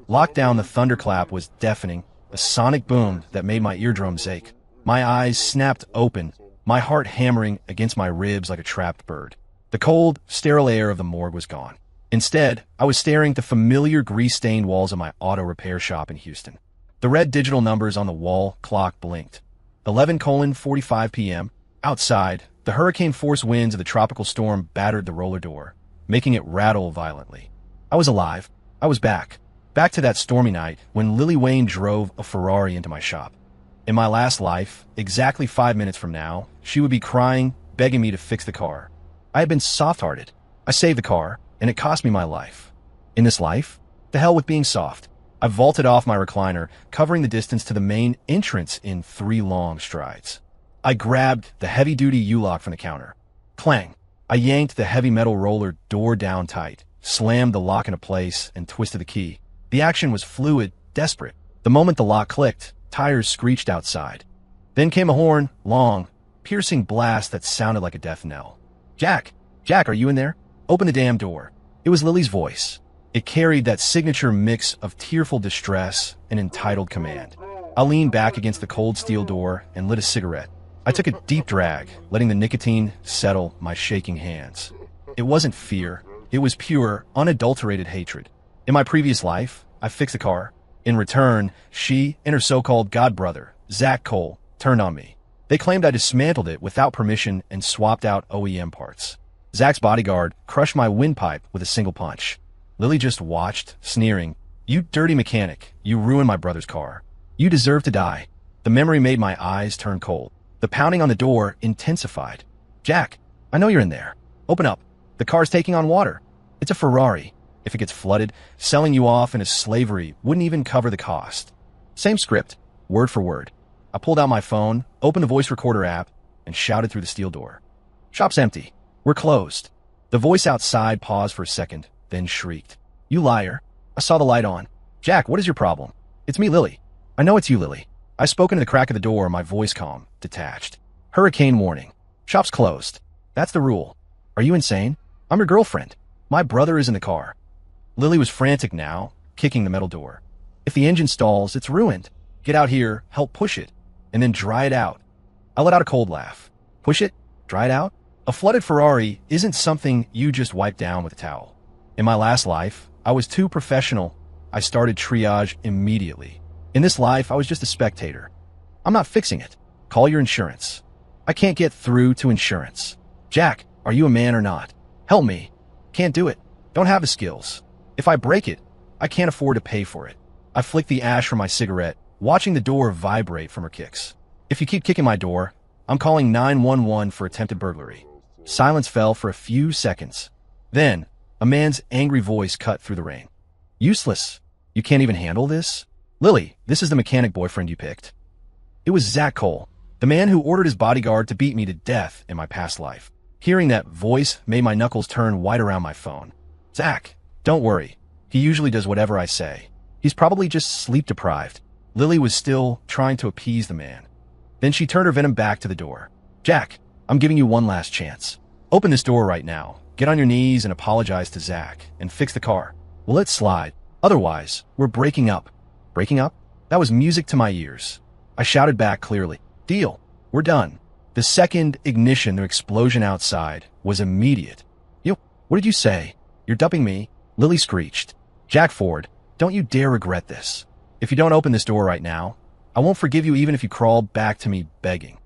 Locked down, the thunderclap was deafening, a sonic boom that made my eardrums ache. My eyes snapped open, my heart hammering against my ribs like a trapped bird. The cold, sterile air of the morgue was gone. Instead, I was staring at the familiar grease-stained walls of my auto repair shop in Houston. The red digital numbers on the wall clock blinked. 11:45 p.m. Outside, the hurricane-force winds of the tropical storm battered the roller door, making it rattle violently. I was alive. I was back. Back to that stormy night when Lily Wayne drove a Ferrari into my shop. In my last life, exactly 5 minutes from now, she would be crying, begging me to fix the car. I had been soft-hearted. I saved the car, and it cost me my life. In this life, the hell with being soft. I vaulted off my recliner, covering the distance to the main entrance in 3 long strides. I grabbed the heavy-duty U-lock from the counter. Clang! I yanked the heavy metal roller door down tight, slammed the lock into place, and twisted the key. The action was fluid, desperate. The moment the lock clicked, tires screeched outside. Then came a horn, long, piercing blast that sounded like a death knell. Jack! Jack, are you in there? Open the damn door. It was Lily's voice. It carried that signature mix of tearful distress and entitled command. I leaned back against the cold steel door and lit a cigarette. I took a deep drag, letting the nicotine settle my shaking hands. It wasn't fear. It was pure, unadulterated hatred. In my previous life, I fixed the car. In return, she and her so-called godbrother, Zach Cole, turned on me. They claimed I dismantled it without permission and swapped out OEM parts. Zach's bodyguard crushed my windpipe with a single punch. Lily just watched, sneering. You dirty mechanic, you ruined my brother's car. You deserve to die. The memory made my eyes turn cold. The pounding on the door intensified. Jack, I know you're in there. Open up. The car's taking on water. It's a Ferrari. If it gets flooded, selling you off into slavery wouldn't even cover the cost. Same script, word for word. I pulled out my phone, opened the voice recorder app, and shouted through the steel door. Shop's empty. We're closed. The voice outside paused for a second, then shrieked. You liar. I saw the light on. Jack, what is your problem? It's me, Lily. I know it's you, Lily. I spoke into the crack of the door, my voice calm, detached. Hurricane warning. Shop's closed. That's the rule. Are you insane? I'm your girlfriend. My brother is in the car. Lily was frantic now, kicking the metal door. If the engine stalls, it's ruined. Get out here, help push it, and then dry it out. I let out a cold laugh. Push it? Dry it out? A flooded Ferrari isn't something you just wipe down with a towel. In my last life, I was too professional. I started triage immediately. In this life, I was just a spectator. I'm not fixing it. Call your insurance. I can't get through to insurance. Jack, are you a man or not? Help me. Can't do it. Don't have the skills. If I break it, I can't afford to pay for it. I flicked the ash from my cigarette, watching the door vibrate from her kicks. If you keep kicking my door, I'm calling 911 for attempted burglary. Silence fell for a few seconds. Then, a man's angry voice cut through the rain. Useless. You can't even handle this? Lily, this is the mechanic boyfriend you picked. It was Zach Cole, the man who ordered his bodyguard to beat me to death in my past life. Hearing that voice made my knuckles turn white around my phone. Zach, don't worry. He usually does whatever I say. He's probably just sleep-deprived. Lily was still trying to appease the man. Then she turned her venom back to the door. Jack, I'm giving you one last chance. Open this door right now. Get on your knees and apologize to Zach, and fix the car. We'll let it slide. Otherwise, we're breaking up. Breaking up? That was music to my ears. I shouted back clearly. Deal. We're done. The second ignition, the explosion outside, was immediate. You, what did you say? You're dumping me? Lily screeched. Jack Ford, don't you dare regret this. If you don't open this door right now, I won't forgive you even if you crawl back to me begging.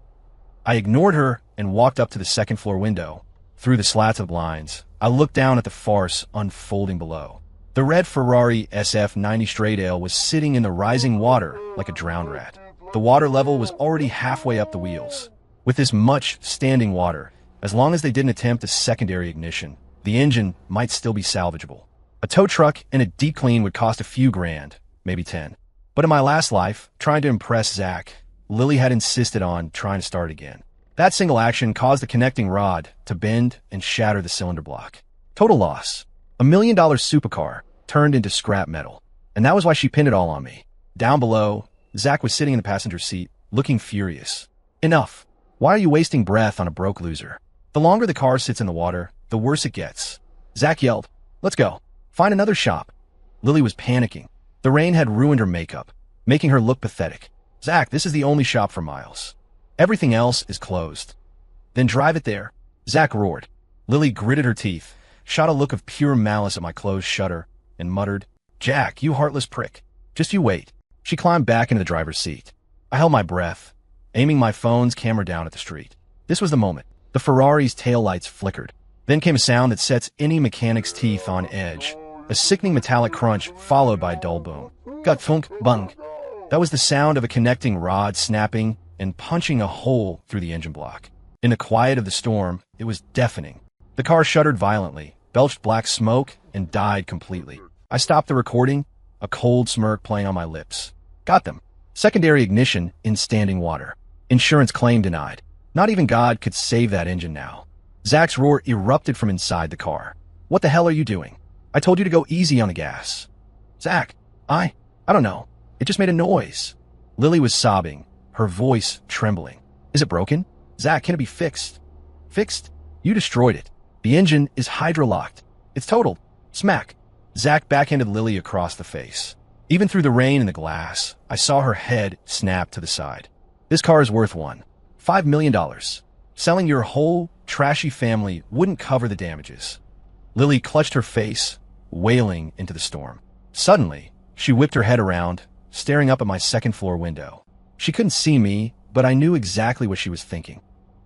I ignored her and walked up to the second floor window. Through the slats of the blinds, I looked down at the farce unfolding below. The red Ferrari SF90 straight ale was sitting in the rising water like a drowned rat. The water level was already halfway up the wheels. With this much standing water, as long as they didn't attempt a secondary ignition, the engine might still be salvageable. A tow truck and a deep clean would cost a few grand, maybe 10. But in my last life, trying to impress Zach, Lily had insisted on trying to start again. That single action caused the connecting rod to bend and shatter the cylinder block. Total loss. $1 million supercar turned into scrap metal. And that was why she pinned it all on me. Down below, Zach was sitting in the passenger seat, looking furious. Enough. Why are you wasting breath on a broke loser? The longer the car sits in the water, the worse it gets. Zach yelled, let's go. Find another shop. Lily was panicking. The rain had ruined her makeup, making her look pathetic. Zach, this is the only shop for miles. Everything else is closed. Then drive it there. Zach roared. Lily gritted her teeth, shot a look of pure malice at my closed shutter, and muttered, Jack, you heartless prick. Just you wait. She climbed back into the driver's seat. I held my breath, aiming my phone's camera down at the street. This was the moment. The Ferrari's taillights flickered. Then came a sound that sets any mechanic's teeth on edge. A sickening metallic crunch followed by a dull boom. Gut thunk bung. That was the sound of a connecting rod snapping and punching a hole through the engine block. In the quiet of the storm, it was deafening. The car shuddered violently, belched black smoke, and died completely. I stopped the recording, a cold smirk playing on my lips. Got them. Secondary ignition in standing water. Insurance claim denied. Not even God could save that engine now. Zach's roar erupted from inside the car. What the hell are you doing? I told you to go easy on the gas. Zach, I don't know. It just made a noise. Lily was sobbing, her voice trembling. Is it broken? Zach, can it be fixed? Fixed? You destroyed it. The engine is hydrolocked. It's totaled. Smack. Zach backhanded Lily across the face. Even through the rain and the glass, I saw her head snap to the side. This car is worth $5 million. Selling your whole trashy family wouldn't cover the damages. Lily clutched her face, wailing into the storm. Suddenly, she whipped her head around, staring up at my second-floor window. She couldn't see me, but I knew exactly what she was thinking.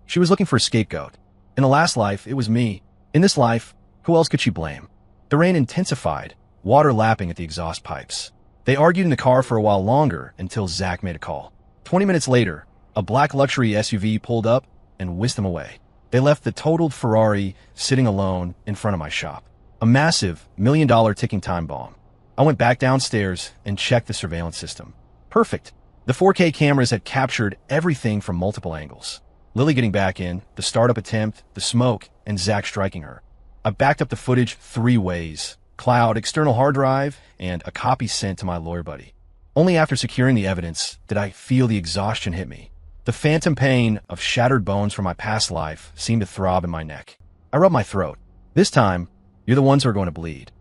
She was looking for a scapegoat. In the last life, it was me. In this life, who else could she blame? The rain intensified, water lapping at the exhaust pipes. They argued in the car for a while longer until Zach made a call. 20 minutes later, a black luxury SUV pulled up and whisked them away. They left the totaled Ferrari sitting alone in front of my shop. A massive, $1 million ticking time bomb. I went back downstairs and checked the surveillance system. Perfect. The 4K cameras had captured everything from multiple angles. Lily getting back in, the startup attempt, the smoke, and Zach striking her. I backed up the footage 3 ways. Cloud, external hard drive, and a copy sent to my lawyer buddy. Only after securing the evidence did I feel the exhaustion hit me. The phantom pain of shattered bones from my past life seemed to throb in my neck. I rubbed my throat. This time, you're the ones who are going to bleed.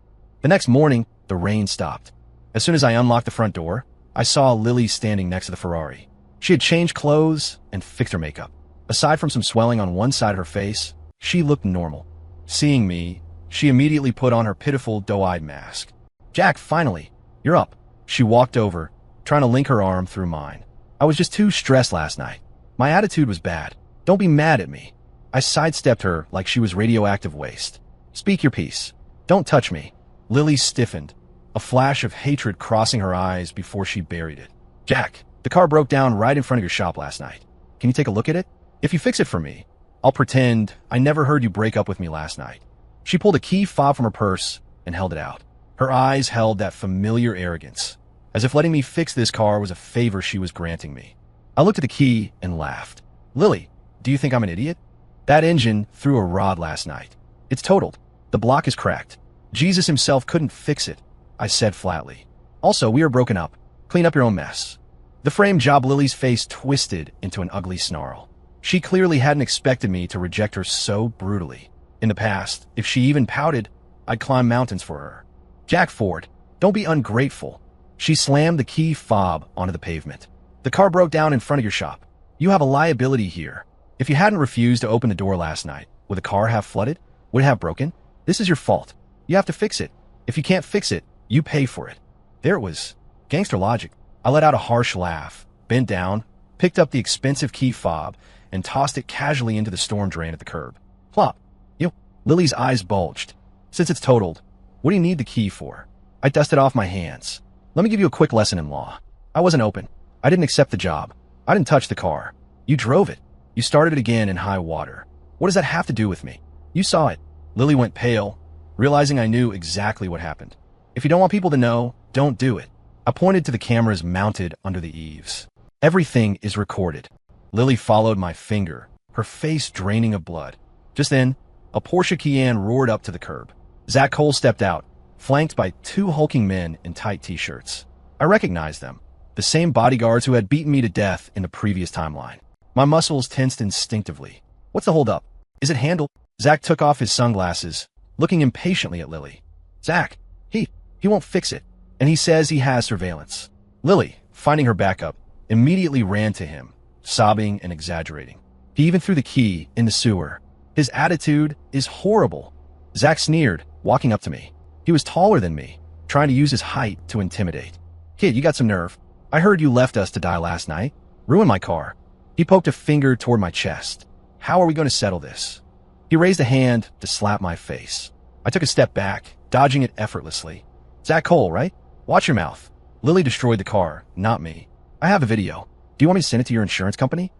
The next morning, the rain stopped. As soon as I unlocked the front door, I saw Lily standing next to the Ferrari. She had changed clothes and fixed her makeup. Aside from some swelling on one side of her face, she looked normal. Seeing me, she immediately put on her pitiful, doe-eyed mask. Jack, finally, you're up. She walked over, trying to link her arm through mine. I was just too stressed last night. My attitude was bad. Don't be mad at me. I sidestepped her like she was radioactive waste. Speak your piece. Don't touch me. Lily stiffened, a flash of hatred crossing her eyes before she buried it. Jack, the car broke down right in front of your shop last night. Can you take a look at it? If you fix it for me, I'll pretend I never heard you break up with me last night. She pulled a key fob from her purse and held it out. Her eyes held that familiar arrogance, as if letting me fix this car was a favor she was granting me. I looked at the key and laughed. Lily, do you think I'm an idiot? That engine threw a rod last night. It's totaled. The block is cracked. Jesus himself couldn't fix it, I said flatly. Also, we are broken up. Clean up your own mess. The frame job. Lily's face twisted into an ugly snarl. She clearly hadn't expected me to reject her so brutally. In the past, if she even pouted, I'd climb mountains for her. Jack Ford, don't be ungrateful. She slammed the key fob onto the pavement. The car broke down in front of your shop. You have a liability here. If you hadn't refused to open the door last night, would the car have flooded? Would it have broken? This is your fault. You have to fix it. If you can't fix it, you pay for it. There it was. Gangster logic. I let out a harsh laugh, bent down, picked up the expensive key fob, and tossed it casually into the storm drain at the curb. Plop. You. Lily's eyes bulged. Since it's totaled, what do you need the key for? I dusted off my hands. Let me give you a quick lesson in law. I wasn't open. I didn't accept the job. I didn't touch the car. You drove it. You started it again in high water. What does that have to do with me? You saw it. Lily went pale, realizing I knew exactly what happened. If you don't want people to know, don't do it. I pointed to the cameras mounted under the eaves. Everything is recorded. Lily followed my finger, her face draining of blood. Just then, a Porsche Cayenne roared up to the curb. Zach Cole stepped out, flanked by 2 hulking men in tight t-shirts. I recognized them, the same bodyguards who had beaten me to death in the previous timeline. My muscles tensed instinctively. What's the holdup? Is it handled? Zach took off his sunglasses, looking impatiently at Lily. Zach, he won't fix it. and he says he has surveillance. Lily, finding her backup, immediately ran to him, sobbing and exaggerating. He even threw the key in the sewer. His attitude is horrible. Zach sneered, walking up to me. He was taller than me, trying to use his height to intimidate. Kid, you got some nerve. I heard you left us to die last night. Ruined my car. He poked a finger toward my chest. How are we going to settle this? He raised a hand to slap my face. I took a step back, dodging it effortlessly. Zach Cole, right? Watch your mouth. Lily destroyed the car, not me. I have a video. Do you want me to send it to your insurance company?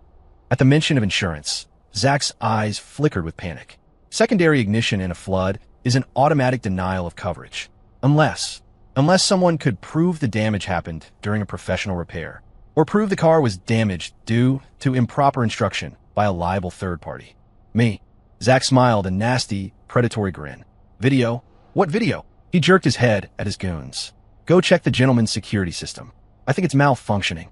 At the mention of insurance, Zach's eyes flickered with panic. Secondary ignition in a flood is an automatic denial of coverage. Unless someone could prove the damage happened during a professional repair, or prove the car was damaged due to improper instruction by a liable third party. Me. Zach smiled a nasty, predatory grin. Video? What video? He jerked his head at his goons. Go check the gentleman's security system. I think it's malfunctioning.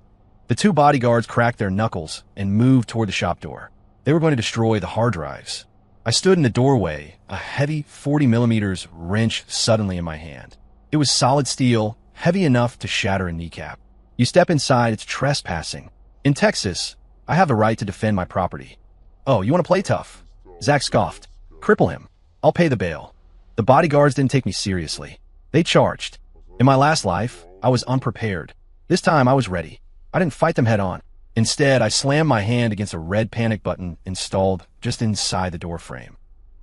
The two bodyguards cracked their knuckles and moved toward the shop door. They were going to destroy the hard drives. I stood in the doorway, a heavy 40mm wrench suddenly in my hand. It was solid steel, heavy enough to shatter a kneecap. You step inside, it's trespassing. In Texas, I have the right to defend my property. Oh, you want to play tough? Zach scoffed. Cripple him. I'll pay the bail. The bodyguards didn't take me seriously. They charged. In my last life, I was unprepared. This time I was ready. I didn't fight them head on. Instead, I slammed my hand against a red panic button installed just inside the door frame.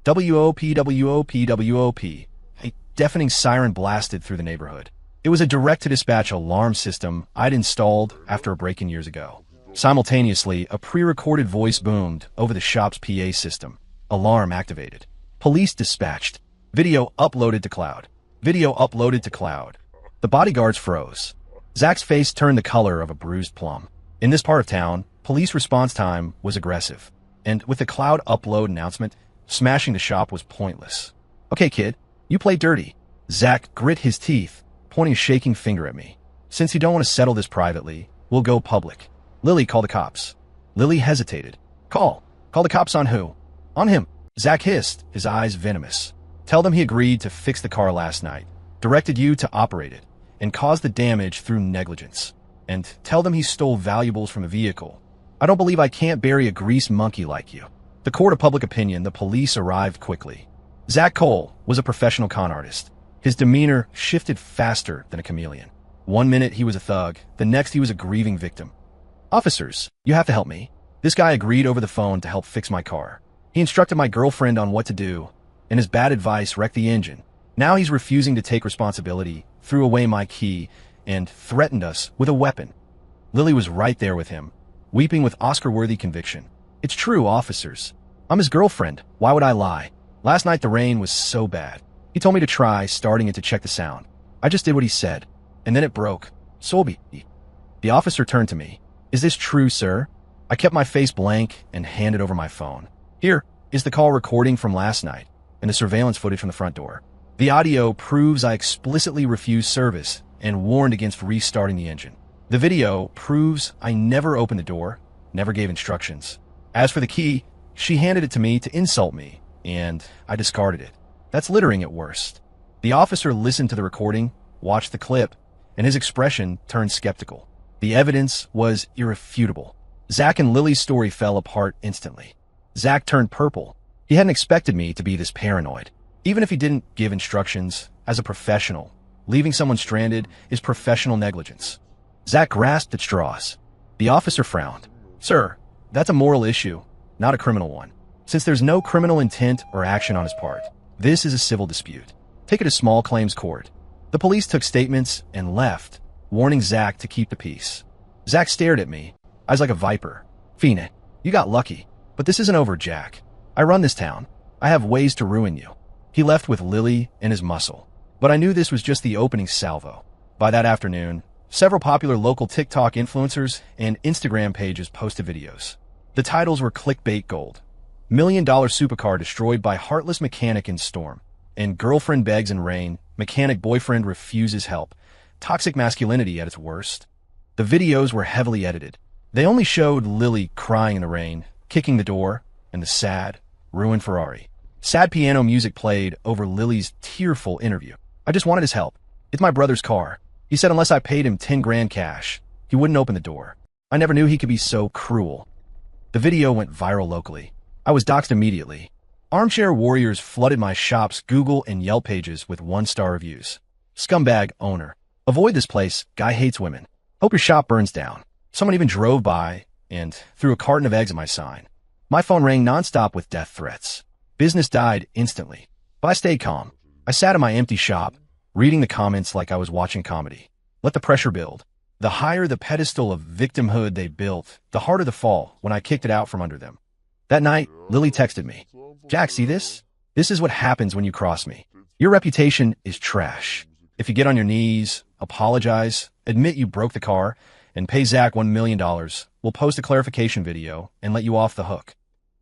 WOP, WOP, WOP. A deafening siren blasted through the neighborhood. It was a direct-to-dispatch alarm system I'd installed after a break-in years ago. Simultaneously, a pre-recorded voice boomed over the shop's PA system. Alarm activated. Police dispatched. Video uploaded to cloud. Video uploaded to cloud. The bodyguards froze. Zach's face turned the color of a bruised plum. In this part of town, police response time was aggressive. And with the cloud upload announcement, smashing the shop was pointless. Okay, kid, you play dirty. Zach grit his teeth, pointing a shaking finger at me. Since you don't want to settle this privately, we'll go public. Lily, call the cops. Lily hesitated. Call the cops on who? On him. Zach hissed, his eyes venomous. Tell them he agreed to fix the car last night, directed you to operate it, and caused the damage through negligence. And tell them he stole valuables from a vehicle. I don't believe I can't bury a grease monkey like you. The court of public opinion, the police arrived quickly. Zach Cole was a professional con artist. His demeanor shifted faster than a chameleon. One minute he was a thug, the next he was a grieving victim. Officers, you have to help me. This guy agreed over the phone to help fix my car. He instructed my girlfriend on what to do, and his bad advice wrecked the engine. Now he's refusing to take responsibility, threw away my key, and threatened us with a weapon. Lily was right there with him, weeping with Oscar-worthy conviction. It's true, officers. I'm his girlfriend. Why would I lie? Last night the rain was so bad. He told me to try starting it to check the sound. I just did what he said, and then it broke. Solby. The officer turned to me. Is this true, sir? I kept my face blank and handed over my phone. Here is the call recording from last night and the surveillance footage from the front door. The audio proves I explicitly refused service and warned against restarting the engine. The video proves I never opened the door, never gave instructions. As for the key, she handed it to me to insult me, and I discarded it. That's littering at worst. The officer listened to the recording, watched the clip, and his expression turned skeptical. The evidence was irrefutable. Zach and Lily's story fell apart instantly. Zach turned purple. He hadn't expected me to be this paranoid. Even if he didn't give instructions, as a professional, leaving someone stranded is professional negligence. Zach grasped at straws. The officer frowned. Sir, that's a moral issue, not a criminal one. Since there's no criminal intent or action on his part, this is a civil dispute. Take it to small claims court. The police took statements and left, warning Zach to keep the peace. Zach stared at me, eyes like a viper. Fina, you got lucky, but this isn't over, Jack. I run this town. I have ways to ruin you. He left with Lily and his muscle. But I knew this was just the opening salvo. By that afternoon, several popular local TikTok influencers and Instagram pages posted videos. The titles were clickbait gold. $1 million supercar destroyed by heartless mechanic in storm. And girlfriend begs in rain, mechanic boyfriend refuses help. Toxic masculinity at its worst. The videos were heavily edited. They only showed Lily crying in the rain, kicking the door, and the sad, ruined Ferrari. Sad piano music played over Lily's tearful interview. I just wanted his help. It's my brother's car. He said unless I paid him 10 grand cash, he wouldn't open the door. I never knew he could be so cruel. The video went viral locally. I was doxxed immediately. Armchair warriors flooded my shop's Google and Yelp pages with 1-star reviews. Scumbag owner. Avoid this place. Guy hates women. Hope your shop burns down. Someone even drove by and threw a carton of eggs at my sign. My phone rang nonstop with death threats. Business died instantly. But I stayed calm. I sat in my empty shop, reading the comments like I was watching comedy. Let the pressure build. The higher the pedestal of victimhood they built, the harder the fall when I kicked it out from under them. That night, Lily texted me. Jack, see this? This is what happens when you cross me. Your reputation is trash. If you get on your knees, apologize, admit you broke the car, and pay Zach $1 million, we'll post a clarification video and let you off the hook.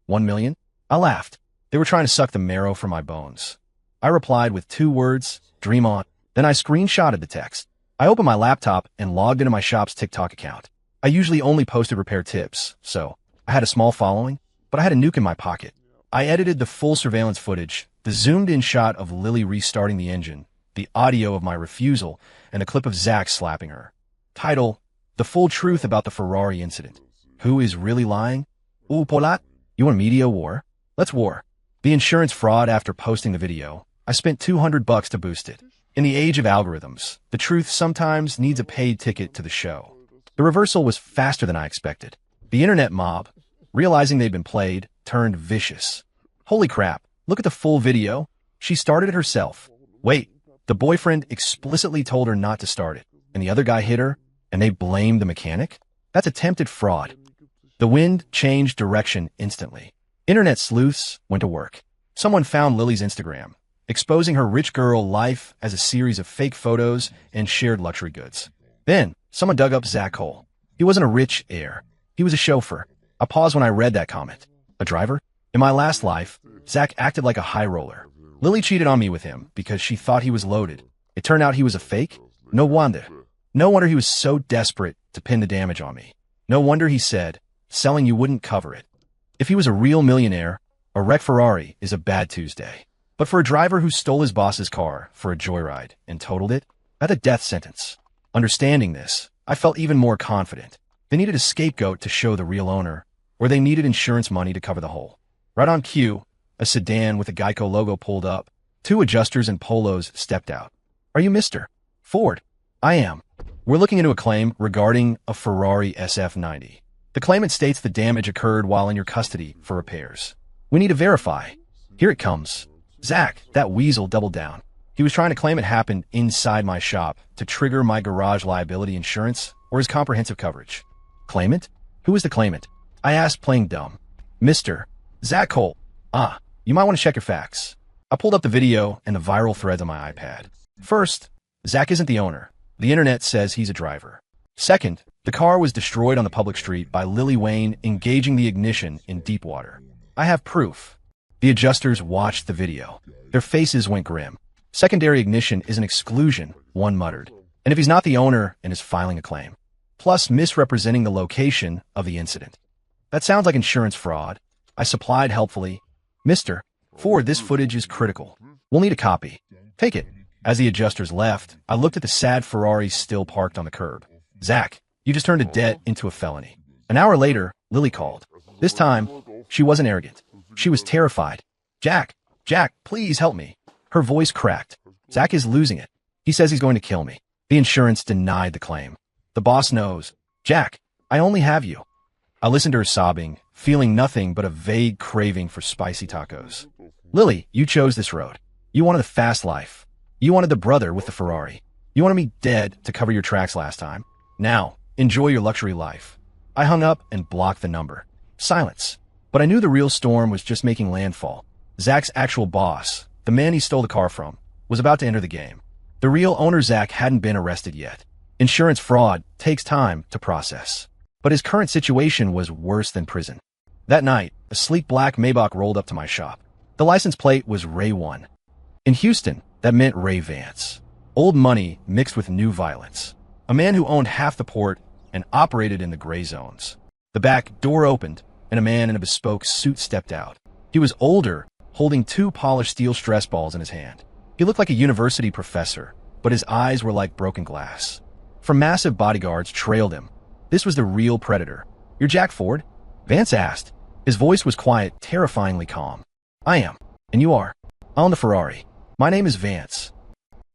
1 million? I laughed. They were trying to suck the marrow from my bones. I replied with 2 words, dream on. Then I screenshotted the text. I opened my laptop and logged into my shop's TikTok account. I usually only posted repair tips, so I had a small following, but I had a nuke in my pocket. I edited the full surveillance footage, the zoomed-in shot of Lily restarting the engine, the audio of my refusal, and a clip of Zach slapping her. Title, The Full Truth About the Ferrari Incident. Who is really lying? Ooh, Polat? You want a media war? Let's war. The insurance fraud after posting the video. I spent $200 to boost it. In the age of algorithms, the truth sometimes needs a paid ticket to the show. The reversal was faster than I expected. The internet mob, realizing they'd been played, turned vicious. Holy crap, look at the full video. She started it herself. Wait, the boyfriend explicitly told her not to start it, and the other guy hit her, and they blamed the mechanic? That's attempted fraud. The wind changed direction instantly. Internet sleuths went to work. Someone found Lily's Instagram, exposing her rich girl life as a series of fake photos and shared luxury goods. Then, someone dug up Zach Cole. He wasn't a rich heir. He was a chauffeur. I paused when I read that comment. A driver? In my last life, Zach acted like a high roller. Lily cheated on me with him because she thought he was loaded. It turned out he was a fake? No wonder. No wonder he was so desperate to pin the damage on me. No wonder he said, selling you wouldn't cover it. If he was a real millionaire, a wrecked Ferrari is a bad Tuesday. But for a driver who stole his boss's car for a joyride and totaled it, that's a death sentence. Understanding this, I felt even more confident. They needed a scapegoat to show the real owner, or they needed insurance money to cover the hole. Right on cue, a sedan with a Geico logo pulled up. 2 adjusters and polos stepped out. Are you Mr. Ford? I am. We're looking into a claim regarding a Ferrari SF90. The claimant states the damage occurred while in your custody for repairs. We need to verify. Here it comes. Zach, that weasel, doubled down. He was trying to claim it happened inside my shop to trigger my garage liability insurance or his comprehensive coverage. Claimant? Who is the claimant? I asked, playing dumb. Mr. Zach Cole. You might want to check your facts. I pulled up the video and the viral threads on my iPad. First, Zach isn't the owner. The internet says he's a driver. Second, the car was destroyed on the public street by Lily Wayne engaging the ignition in deep water. I have proof. The adjusters watched the video. Their faces went grim. Secondary ignition is an exclusion, one muttered. And if he's not the owner and is filing a claim, plus misrepresenting the location of the incident. That sounds like insurance fraud. I supplied helpfully. Mr. Ford, this footage is critical. We'll need a copy. Take it. As the adjusters left, I looked at the sad Ferrari still parked on the curb. Zach, you just turned a debt into a felony. An hour later, Lily called. This time, she wasn't arrogant. She was terrified. Jack, please help me. Her voice cracked. Zach is losing it. He says he's going to kill me. The insurance denied the claim. The boss knows. Jack, I only have you. I listened to her sobbing, feeling nothing but a vague craving for spicy tacos. Lily, you chose this road. You wanted the fast life. You wanted the brother with the Ferrari. You wanted me dead to cover your tracks last time. Now, enjoy your luxury life. I hung up and blocked the number. Silence. But I knew the real storm was just making landfall. Zach's actual boss, the man he stole the car from, was about to enter the game. The real owner, Zach, hadn't been arrested yet. Insurance fraud takes time to process. But his current situation was worse than prison. That night, a sleek black Maybach rolled up to my shop. The license plate was Ray 1. In Houston, that meant Ray Vance. Old money mixed with new violence. A man who owned half the port and operated in the gray zones. The back door opened, and a man in a bespoke suit stepped out. He was older, holding 2 polished steel stress balls in his hand. He looked like a university professor, but his eyes were like broken glass. from massive bodyguards trailed him. This was the real predator. "You're Jack Ford?" Vance asked. His voice was quiet, terrifyingly calm. "I am. And you are?" "I own the Ferrari. My name is Vance.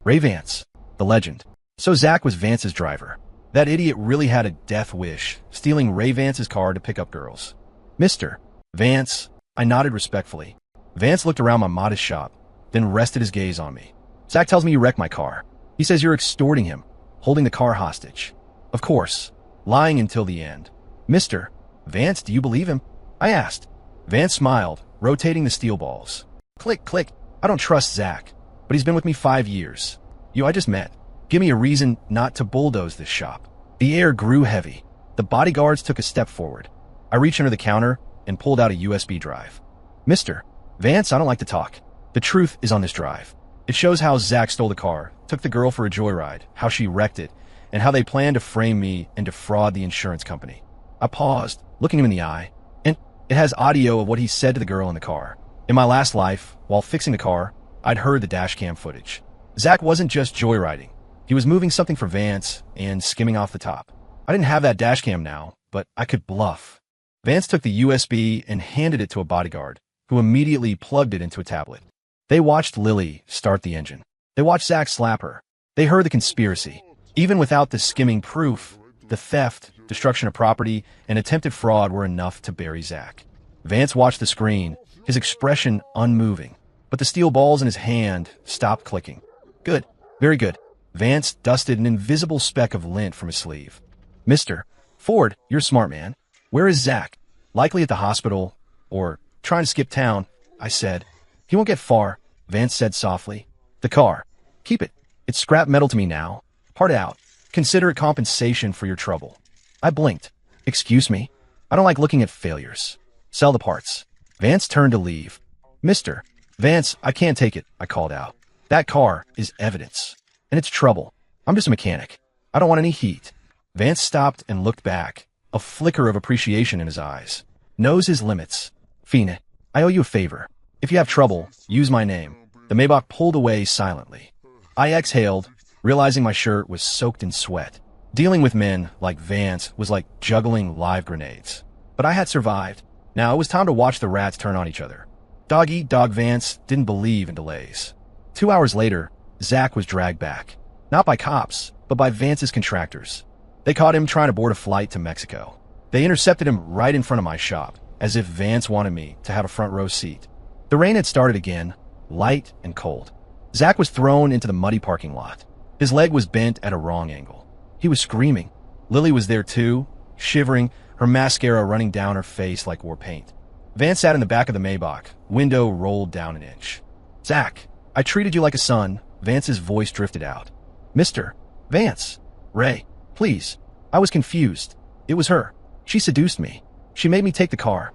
Ray Vance, the legend." So Zach was Vance's driver. That idiot really had a death wish, stealing Ray Vance's car to pick up girls. "Mr. Vance," I nodded respectfully. Vance looked around my modest shop, then rested his gaze on me. "Zach tells me you wrecked my car. He says you're extorting him, holding the car hostage." "Of course, lying until the end." "Mr. Vance, do you believe him?" I asked. Vance smiled, rotating the steel balls. Click, click. "I don't trust Zach, but he's been with me 5 years. I just met. Give me a reason not to bulldoze this shop." The air grew heavy. The bodyguards took a step forward. I reached under the counter and pulled out a USB drive. "Mr. Vance, I don't like to talk. The truth is on this drive. It shows how Zach stole the car, took the girl for a joyride, how she wrecked it, and how they planned to frame me and defraud the insurance company." I paused, looking him in the eye, and it has audio of what he said to the girl in the car. In my last life, while fixing the car, I'd heard the dashcam footage. Zach wasn't just joyriding. He was moving something for Vance and skimming off the top. I didn't have that dashcam now, but I could bluff. Vance took the USB and handed it to a bodyguard, who immediately plugged it into a tablet. They watched Lily start the engine. They watched Zach slap her. They heard the conspiracy. Even without the skimming proof, the theft, destruction of property, and attempted fraud were enough to bury Zach. Vance watched the screen, his expression unmoving, but the steel balls in his hand stopped clicking. "Good. Very good." Vance dusted an invisible speck of lint from his sleeve. "Mr. Ford, you're a smart man. Where is Zach?" "Likely at the hospital, or trying to skip town," I said. "He won't get far," Vance said softly. "The car. Keep it. It's scrap metal to me now. Part out. Consider it compensation for your trouble." I blinked. "Excuse me? I don't like looking at failures. Sell the parts." Vance turned to leave. "Mr. Vance, I can't take it," I called out. "That car is evidence. And it's trouble. I'm just a mechanic. I don't want any heat." Vance stopped and looked back, a flicker of appreciation in his eyes. "Knows his limits. Fina, I owe you a favor. If you have trouble, use my name." The Maybach pulled away silently. I exhaled, realizing my shirt was soaked in sweat. Dealing with men like Vance was like juggling live grenades. But I had survived. Now it was time to watch the rats turn on each other. Dog-eat-dog Vance didn't believe in delays. 2 hours later, Zach was dragged back. Not by cops, but by Vance's contractors. They caught him trying to board a flight to Mexico. They intercepted him right in front of my shop, as if Vance wanted me to have a front row seat. The rain had started again, light and cold. Zach was thrown into the muddy parking lot. His leg was bent at a wrong angle. He was screaming. Lily was there too, shivering, her mascara running down her face like war paint. Vance sat in the back of the Maybach, window rolled down an inch. "Zach, I treated you like a son." Vance's voice drifted out. "Mr. Vance. Ray, please. I was confused. It was her. She seduced me. She made me take the car."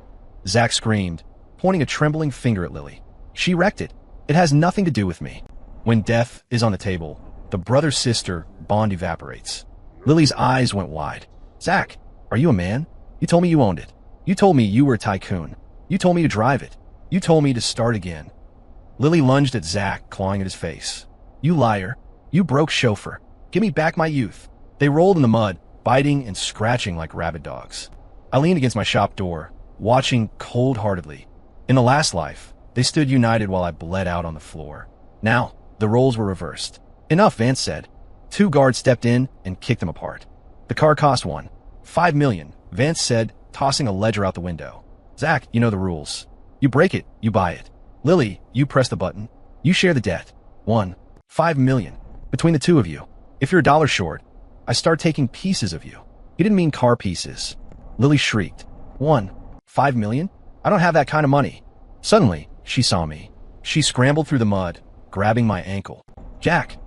Zach screamed, pointing a trembling finger at Lily. "She wrecked it. It has nothing to do with me." When death is on the table, the brother-sister bond evaporates. Lily's eyes went wide. "Zach, are you a man? You told me you owned it. You told me you were a tycoon. You told me to drive it. You told me to start again." Lily lunged at Zach, clawing at his face. "You liar. You broke chauffeur. Give me back my youth." They rolled in the mud, biting and scratching like rabid dogs. I leaned against my shop door, watching cold-heartedly. In the last life, they stood united while I bled out on the floor. Now, the roles were reversed. "Enough," Vance said. 2 guards stepped in and kicked them apart. "The car cost $5 million, Vance said, tossing a ledger out the window. "Zach, you know the rules. You break it, you buy it. Lily, you press the button. You share the debt. $5 million. Between the two of you. If you're $1 short, I start taking pieces of you." He didn't mean car pieces. Lily shrieked. $5 million? I don't have that kind of money." Suddenly, she saw me. She scrambled through the mud, grabbing my ankle. Jack,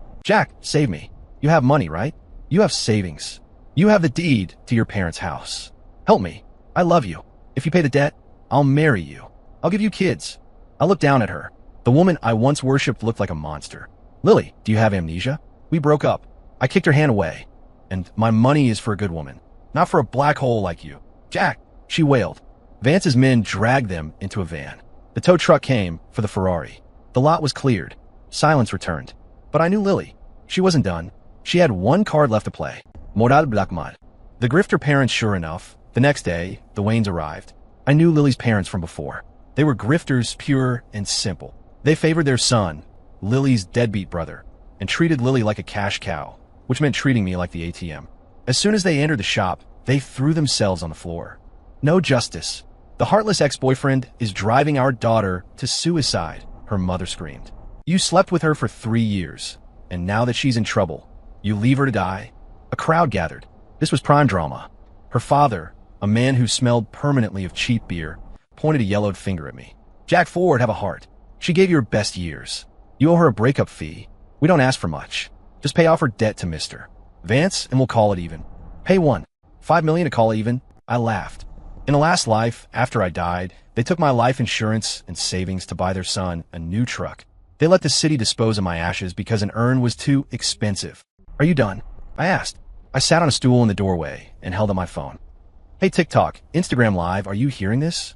save me. You have money, right? You have savings. You have the deed to your parents' house. Help me. I love you. If you pay the debt, I'll marry you. I'll give you kids." I looked down at her. The woman I once worshipped looked like a monster. "Lily, do you have amnesia? We broke up." I kicked her hand away. "And my money is for a good woman, not for a black hole like you." "Jack," she wailed. Vance's men dragged them into a van. The tow truck came for the Ferrari. The lot was cleared. Silence returned. But I knew Lily. She wasn't done. She had one card left to play. Moral Black Mud. The grifter parents, sure enough, the next day, the Waynes arrived. I knew Lily's parents from before. They were grifters, pure and simple. They favored their son, Lily's deadbeat brother, and treated Lily like a cash cow, which meant treating me like the ATM. As soon as they entered the shop, they threw themselves on the floor. No justice. The heartless ex-boyfriend is driving our daughter to suicide, her mother screamed. You slept with her for 3 years, and now that she's in trouble, you leave her to die? A crowd gathered. This was prime drama. Her father, a man who smelled permanently of cheap beer, pointed a yellowed finger at me. Jack Ford, have a heart. She gave you her best years. You owe her a breakup fee. We don't ask for much. Just pay off her debt to Mr. Vance, and we'll call it even. Pay $5 million to call it even. I laughed. In a last life, after I died, they took my life insurance and savings to buy their son a new truck. They let the city dispose of my ashes because an urn was too expensive. Are you done? I asked. I sat on a stool in the doorway and held up my phone. Hey TikTok, Instagram Live, are you hearing this?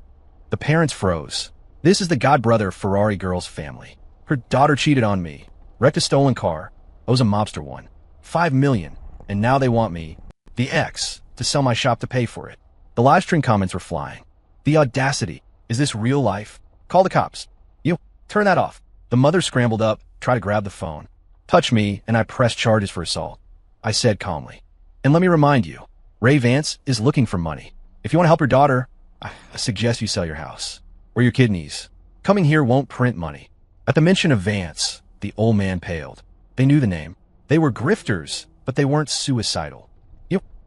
The parents froze. This is the godbrother Ferrari girl's family. Her daughter cheated on me, wrecked a stolen car, owes a mobster one, $5 million, and now they want me, the ex, to sell my shop to pay for it. The live stream comments were flying. The audacity. Is this real life? Call the cops. You, turn that off. The mother scrambled up, tried to grab the phone. Touch me, and I pressed charges for assault. I said calmly. And let me remind you, Ray Vance is looking for money. If you want to help your daughter, I suggest you sell your house. Or your kidneys. Coming here won't print money. At the mention of Vance, the old man paled. They knew the name. They were grifters, but they weren't suicidal.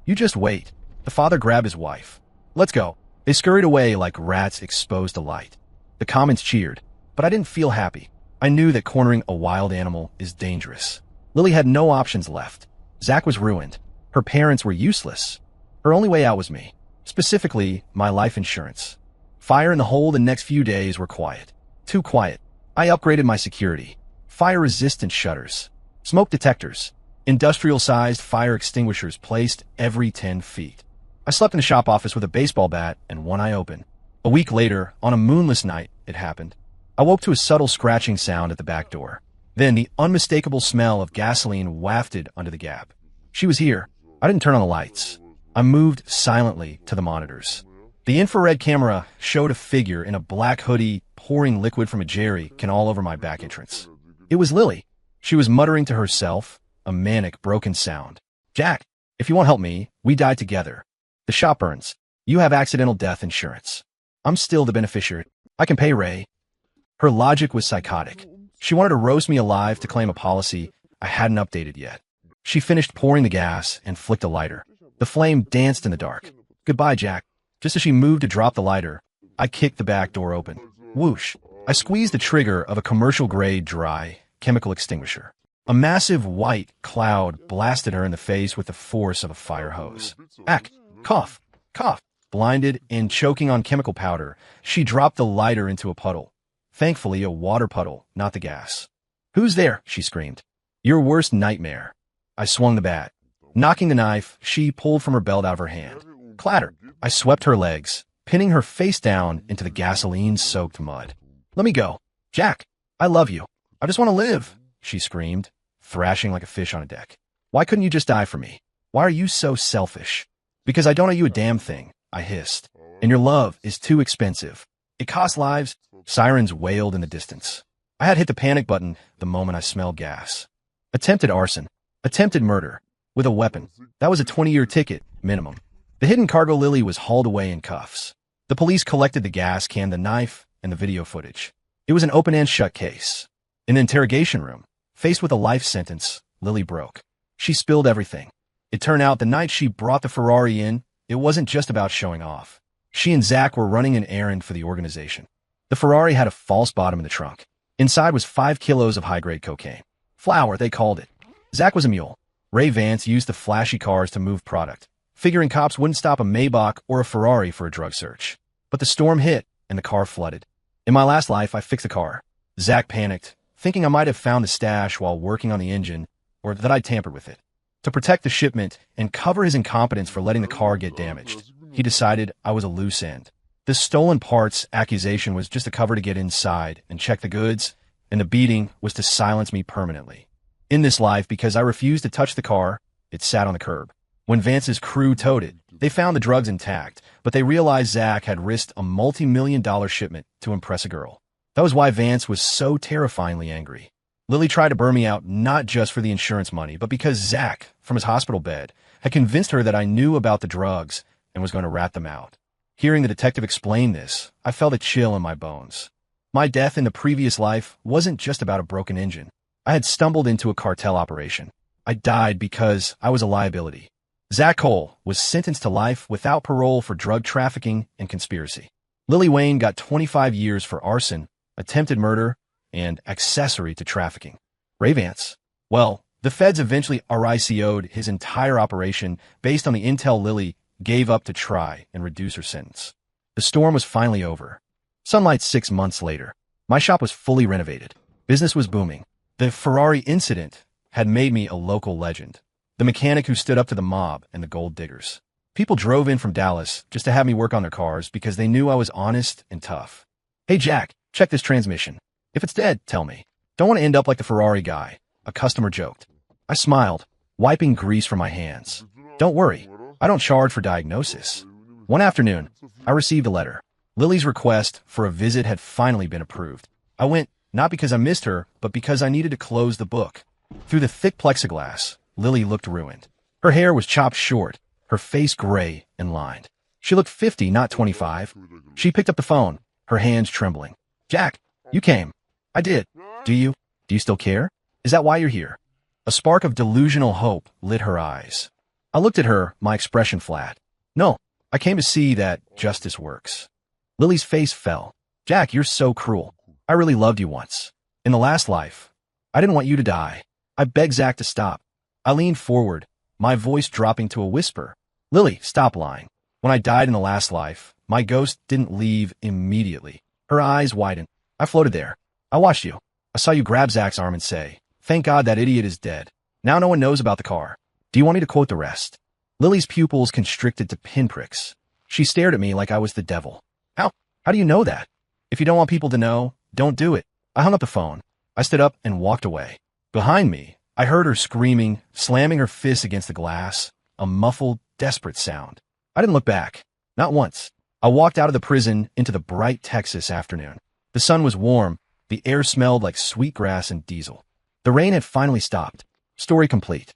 You just wait. The father grabbed his wife. Let's go. They scurried away like rats exposed to light. The comments cheered, but I didn't feel happy. I knew that cornering a wild animal is dangerous. Lily had no options left. Zach was ruined. Her parents were useless. Her only way out was me. Specifically, my life insurance. Fire in the hole the next few days were quiet. Too quiet. I upgraded my security. Fire-resistant shutters. Smoke detectors. Industrial-sized fire extinguishers placed every 10 feet. I slept in the shop office with a baseball bat and one eye open. A week later, on a moonless night, it happened. I woke to a subtle scratching sound at the back door. Then the unmistakable smell of gasoline wafted under the gap. She was here. I didn't turn on the lights. I moved silently to the monitors. The infrared camera showed a figure in a black hoodie pouring liquid from a jerry can all over my back entrance. It was Lily. She was muttering to herself, a manic, broken sound. Jack, if you won't help me, we die together. The shop burns. You have accidental death insurance. I'm still the beneficiary. I can pay Ray. Her logic was psychotic. She wanted to roast me alive to claim a policy I hadn't updated yet. She finished pouring the gas and flicked a lighter. The flame danced in the dark. Goodbye, Jack. Just as she moved to drop the lighter, I kicked the back door open. Whoosh. I squeezed the trigger of a commercial-grade dry chemical extinguisher. A massive white cloud blasted her in the face with the force of a fire hose. Ack. Cough. Cough. Blinded and choking on chemical powder, she dropped the lighter into a puddle. Thankfully, a water puddle, not the gas. Who's there? She screamed. Your worst nightmare. I swung the bat. Knocking the knife, she pulled from her belt out of her hand. Clatter. I swept her legs, pinning her face down into the gasoline-soaked mud. Let me go. Jack, I love you. I just want to live, she screamed, thrashing like a fish on a deck. Why couldn't you just die for me? Why are you so selfish? Because I don't owe you a damn thing, I hissed. And your love is too expensive. It costs lives. Sirens wailed in the distance. I had hit the panic button the moment I smelled gas. Attempted arson. Attempted murder. With a weapon. That was a 20-year ticket, minimum. The hidden cargo Lily was hauled away in cuffs. The police collected the gas can, the knife, and the video footage. It was an open and shut case. In the interrogation room, faced with a life sentence, Lily broke. She spilled everything. It turned out the night she brought the Ferrari in, it wasn't just about showing off. She and Zach were running an errand for the organization. The Ferrari had a false bottom in the trunk. Inside was 5 kilos of high-grade cocaine. Flour, they called it. Zach was a mule. Ray Vance used the flashy cars to move product, figuring cops wouldn't stop a Maybach or a Ferrari for a drug search. But the storm hit, and the car flooded. In my last life, I fixed the car. Zach panicked, thinking I might have found the stash while working on the engine, or that I'd tampered with it. To protect the shipment and cover his incompetence for letting the car get damaged, he decided I was a loose end. The stolen parts accusation was just a cover to get inside and check the goods, and the beating was to silence me permanently. In this life, because I refused to touch the car, it sat on the curb. When Vance's crew towed it, they found the drugs intact, but they realized Zach had risked a multi-million-dollar shipment to impress a girl. That was why Vance was so terrifyingly angry. Lily tried to burn me out not just for the insurance money, but because Zach, from his hospital bed, had convinced her that I knew about the drugs and was going to rat them out. Hearing the detective explain this, I felt a chill in my bones. My death in the previous life wasn't just about a broken engine. I had stumbled into a cartel operation. I died because I was a liability. Zach Cole was sentenced to life without parole for drug trafficking and conspiracy. Lily Wayne got 25 years for arson, attempted murder, and accessory to trafficking. Ray Vance, well, the feds eventually RICO'd his entire operation based on the intel Lily gave up to try and reduce her sentence. The storm was finally over. Sunlight 6 months later. My shop was fully renovated. Business was booming. The Ferrari incident had made me a local legend. The mechanic who stood up to the mob and the gold diggers. People drove in from Dallas just to have me work on their cars because they knew I was honest and tough. Hey Jack, check this transmission. If it's dead, tell me. Don't want to end up like the Ferrari guy, a customer joked. I smiled, wiping grease from my hands. Don't worry, I don't charge for diagnosis. One afternoon, I received a letter. Lily's request for a visit had finally been approved. I went, not because I missed her, but because I needed to close the book. Through the thick plexiglass, Lily looked ruined. Her hair was chopped short, her face gray and lined. She looked 50, not 25. She picked up the phone, her hands trembling. Jack, you came. I did. Do you? Do you still care? Is that why you're here? A spark of delusional hope lit her eyes. I looked at her, my expression flat. No, I came to see that justice works. Lily's face fell. Jack, you're so cruel. I really loved you once. In the last life. I didn't want you to die. I begged Zach to stop. I leaned forward, my voice dropping to a whisper. Lily, stop lying. When I died in the last life, my ghost didn't leave immediately. Her eyes widened. I floated there. I watched you. I saw you grab Zach's arm and say, thank God that idiot is dead. Now no one knows about the car. Do you want me to quote the rest? Lily's pupils constricted to pinpricks. She stared at me like I was the devil. How do you know that? If you don't want people to know, don't do it. I hung up the phone. I stood up and walked away. Behind me, I heard her screaming, slamming her fists against the glass, a muffled, desperate sound. I didn't look back. Not once. I walked out of the prison into the bright Texas afternoon. The sun was warm. The air smelled like sweet grass and diesel. The rain had finally stopped. Story complete.